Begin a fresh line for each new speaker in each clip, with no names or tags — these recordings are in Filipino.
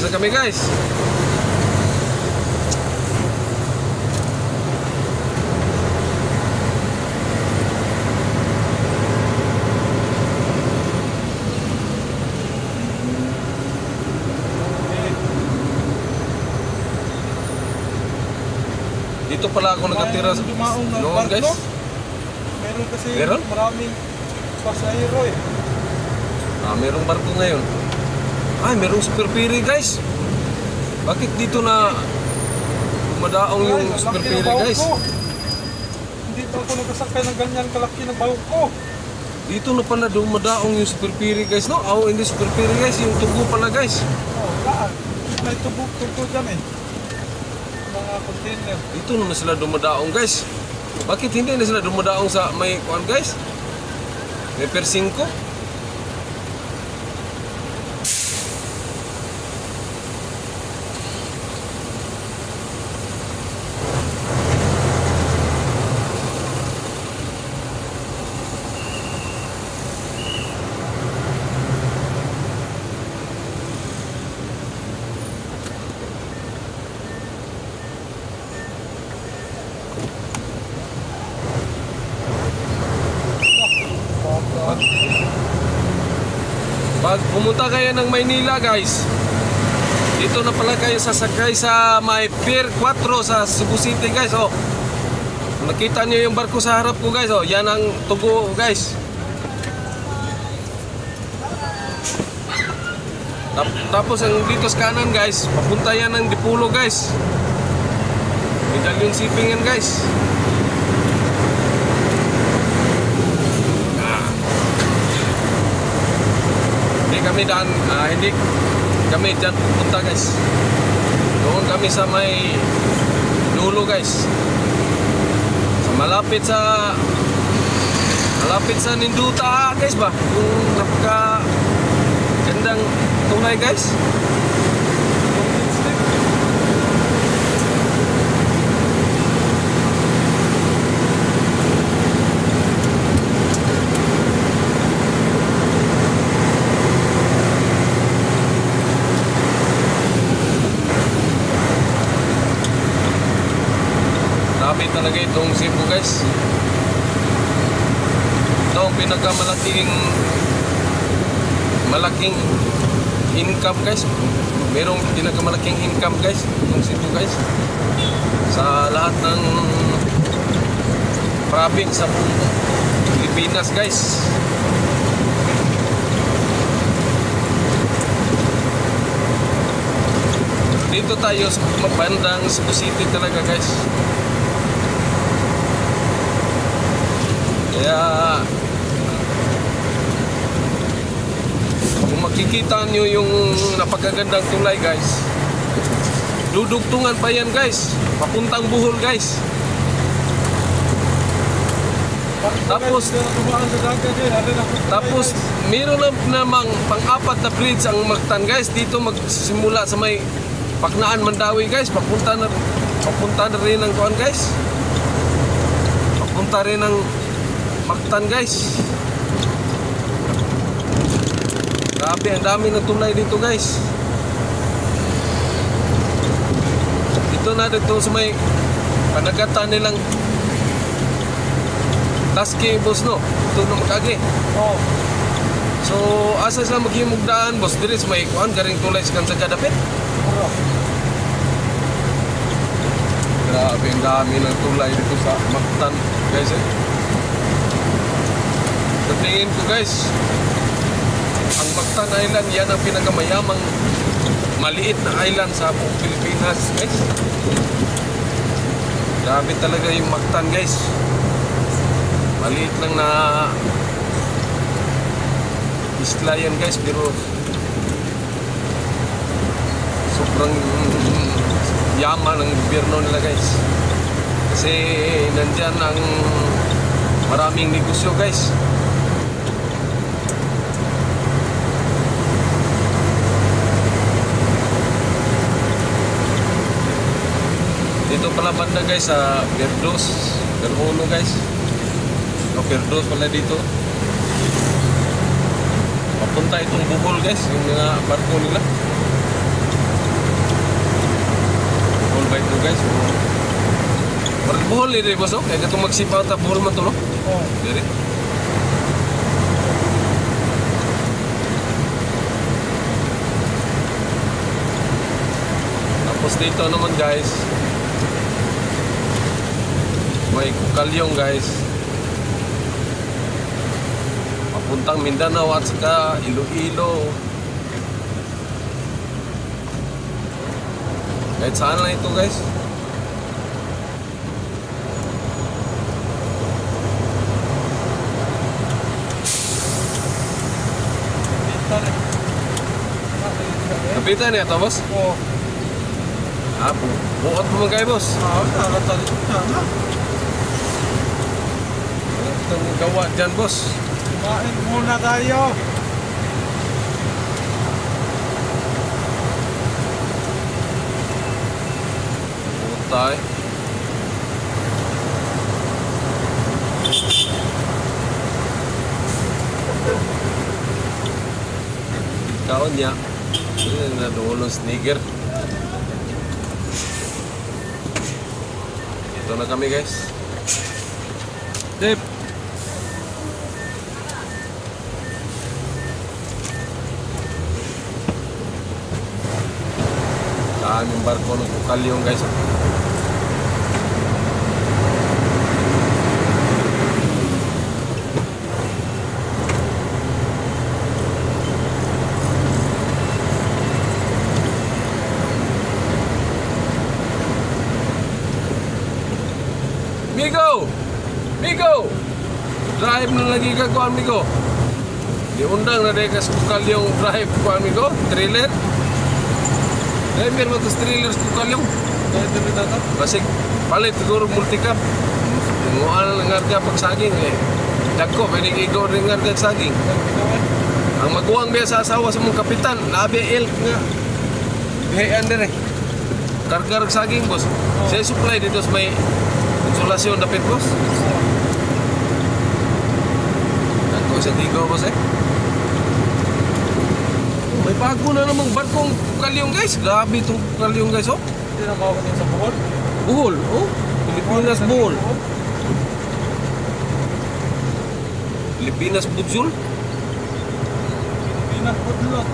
na kami guys. Dito pala ako nakatira noon guys.
Meron kasi
Meron?
maraming pasahero eh.
Merong barko ngayon. Ay, merong super ferry guys. Bakit dito na madaong yung super ferry guys?
Hindi pa ako nakasakay ng ganyan kalaki na bangko.
Dito na pala dumadaong yung super ferry guys, no? Hindi super ferry guys, yung tubo pala guys.
Laan. May tubo dyan eh. Mga container.
Dito na sila dumadaong guys. Bakit hindi na sila dumadaong sa may kuan guys? May persing ko. Pag pumunta kayo ng Maynila guys, dito na pala kayo sasakay sa may Pier 4 sa Cebu City guys. Nakita niyo yung barko sa harap ko guys. Yan ang tugo guys. Tapos ang dito sa kanan guys, papunta yan ng Dipulo guys. Medallion Shipping yan guys. Kami daan, hindi kami dyan pupunta guys. Doon kami sa may dulo guys. Malapit sa Ninduta guys ba? Yung napaka gandang tulay guys. Talaga itong Cebu guys. Ito ang malaking income guys. Merong pinakamalaking income guys itong Cebu guys sa lahat ng province sa Pilipinas guys. Dito tayo sa bandang Cebu City talaga guys. Kaya kung makikita nyo yung napakagandang tulay guys, dudugtungan pa yan guys, papuntang Bohol guys. Tapos meron namang pang-apat na bridge ang Mactan guys. Dito magsimula sa may Paknaan Mandawi guys, papunta na rin ng kuan guys, papunta rin ng Mactan guys. Grabe, ang dami ng tulay dito guys. Dito sa may panagatan nilang Tasky boss no. Ito na mag-agi. So asa sila maghimugdaan boss? Diris may kuan garing tulay sa kansa dapit. Grabe, ang dami ng tulay dito sa Mactan guys eh. Sa tingin ko guys, ang Mactan Island yan ang pinakamayamang maliit na island sa buong Pilipinas guys. Grabe talaga yung Mactan guys. Maliit lang na isla yan guys, pero sobrang yaman ng gobyerno nila guys. Kasi nandyan ang maraming negosyo guys. Dito pala banda guys sa Perdos, Perhulo guys. Perdos pala dito. Papunta itong Bohol guys, yung mga barko nila. dito guys. Parang buhol ini boss no? Kaya katong magsipaw ta buhol man to no?
Oo.
Diri. Tapos dito naman guys, may kalyong guys. Papuntang Mindanao at saka Iloilo. Kahit saan lang ito guys.
Dito rin.
Kapitan niya ito boss?
Oo.
Ah, buot mo man kayo boss.
Nakakatali siya na.
Itong gawa dyan boss.
Kumain muna tayo.
Tay. Kaon niya. Ini na doon sneaker. Ito na kami guys. Dip. Daming barko ng kalyong guys. Migo! Migo! Drive na lagi ka kuan Migo. Diundang na dekas kukal yung drive kuan Migo. Trailer. Driver mo to trailer kukal yung.
Kaya ito na ito.
Basig palit siguro multicam. Nguan lang nga pagsaging eh. Dagko, pwede ikaw rin nga saging. Ang maguwang dia sa asawa sa mong kapitan, nabi elk nga. Bihayan din eh. Kargar saging boss. Saya supply dito sa may insulasyon dapit boss. Dagko sa tigaw boss eh. May bago na namang barkong kalyong guys. Grabe itong kalyong guys oh.
Hindi na makakatong sa buhol.
Buhol oh. Pilipinas buhol. Pilipinas Budzul.
Pinakudlot.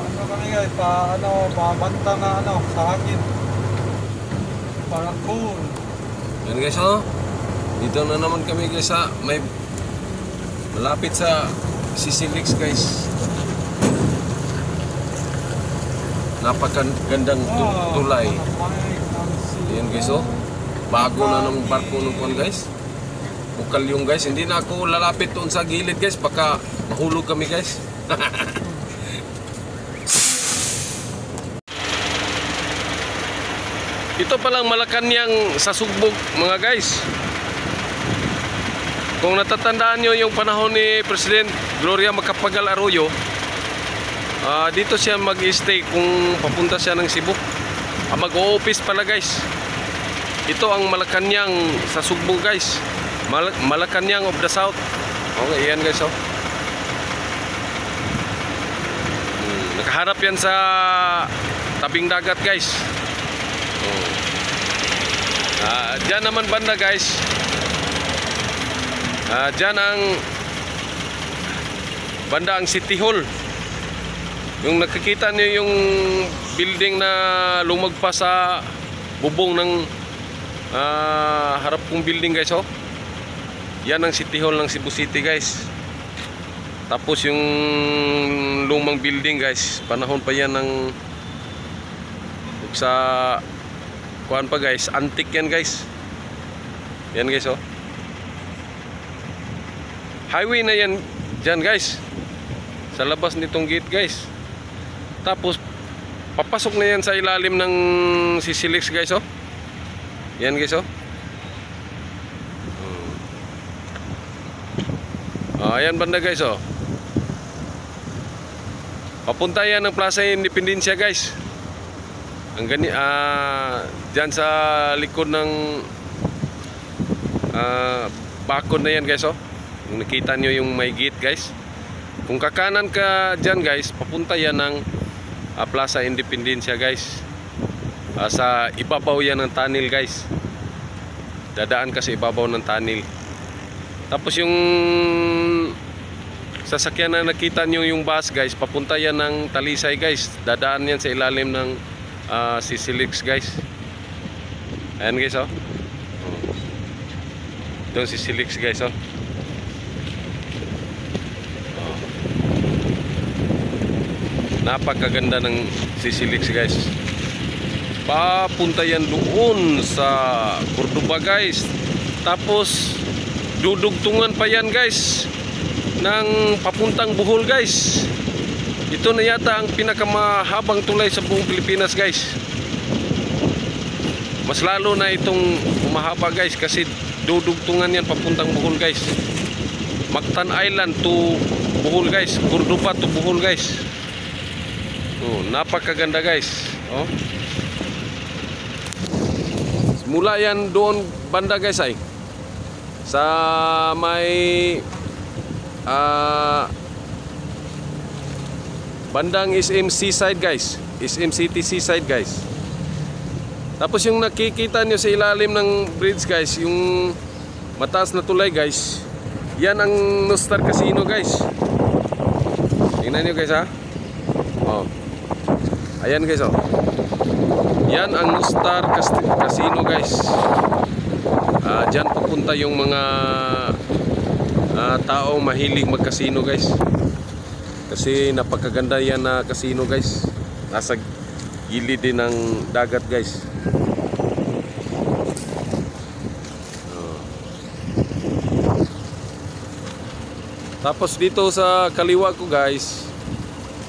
Ano kami guys, pabanta na sa hangin. Para cool.
Yan guys oh. Dito na naman kami guys sa may malapit sa Sisilix guys. Napakagandang tulay. Yan guys oh. Bago na ng barko ng kuwan guys. Bukal yung guys. Hindi na ako lalapit doon sa gilid guys. Baka mahulog kami guys. Ito palang Malacanang sa Sugbog mga guys. Kung natatandaan nyo yung panahon ni President Gloria Macapagal Arroyo, dito siya mag-stay kung papunta siya ng Cebu. Mag-o-office pala guys. Ito ang Malacanang sa Sugbog guys. Malacanang of the South. Okay, yan guys oh. Nakaharap yan sa tabing dagat guys. Diyan naman banda guys. Diyan ang banda ang City Hall. Yung nakikita niyo yung building na lumagpas sa bubong ng harap kong building guys oh. Yan ang City Hall ng Cebu City guys. Tapos yung lumang building guys, panahon pa yan ng sa kuan pa guys, antique yan guys. Yan guys oh. Highway na yan dyan guys. Sa labas nitong gate guys. Tapos papasok na yan sa ilalim ng Sisilix guys oh. Yan guys oh. Ayan banda guys oh. Papunta yan ng Plaza Independencia guys. Ang gani diyan sa likod ng bakod na yan guys oh. Kung nakita nyo yung may gate guys, kung kakanan ka dyan guys, papunta yan ng Plaza Independencia guys. Sa ibabaw yan ng tunnel guys. Dadaan ka sa ibabaw ng tunnel. Tapos yung sasakyan na nakita nyo yung bus guys, papunta yan ng Talisay guys. Dadaan yan sa ilalim ng Sisilix guys. Ayan guys oh. Doon Sisilix guys oh. Napakaganda ng Sisilix guys. Papunta yan doon sa Cordoba guys. Tapos dudugtungan pa yan guys ng papuntang Bohol guys. Ito na yata ang pinakamahabang tulay sa buong Pilipinas guys. Mas lalo na itong umahaba guys kasi dudugtungan yan papuntang Bohol guys. Mactan Island to Bohol guys. Cordoba to Bohol guys. Oh, napakaganda guys. Oh. Mula yan doon banda guys ay sa may bandang SM Seaside guys. SM City Seaside guys. Tapos yung nakikita nyo sa ilalim ng bridge guys, yung mataas na tulay guys, yan ang Nostar Casino guys. Tingnan nyo guys ha. Oh. Ayan guys oh. Yan ang Nostar Casino guys. Diyan pupunta yung mga taong mahilig mag-casino guys. Kasi napakaganda yan na casino guys. Nasa gilid din ng dagat guys. Tapos dito sa kaliwa ko guys,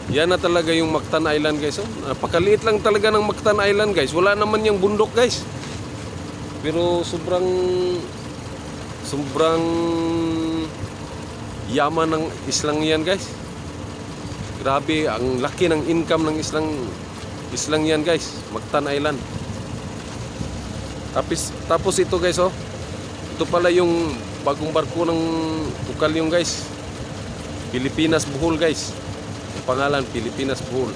yan na talaga yung Mactan Island guys. Oh, napakaliit lang talaga ng Mactan Island guys. Wala naman yung bundok guys. Pero sobrang yaman ng islang yan guys. Grabe, ang laki ng income ng islang yan guys. Mactan Island. Tapos ito guys oh. Ito pala yung bagong barko ng Tukalyong guys. Pilipinas Bohol guys. Pangalan Pilipinas Bohol.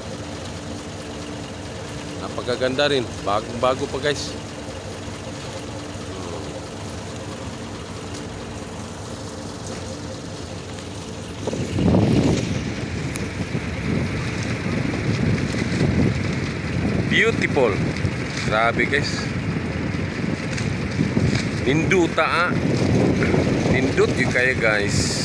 Napakaganda rin, bago pa guys. Beautiful. Grabe guys. Ninduta nindut yung kaya guys.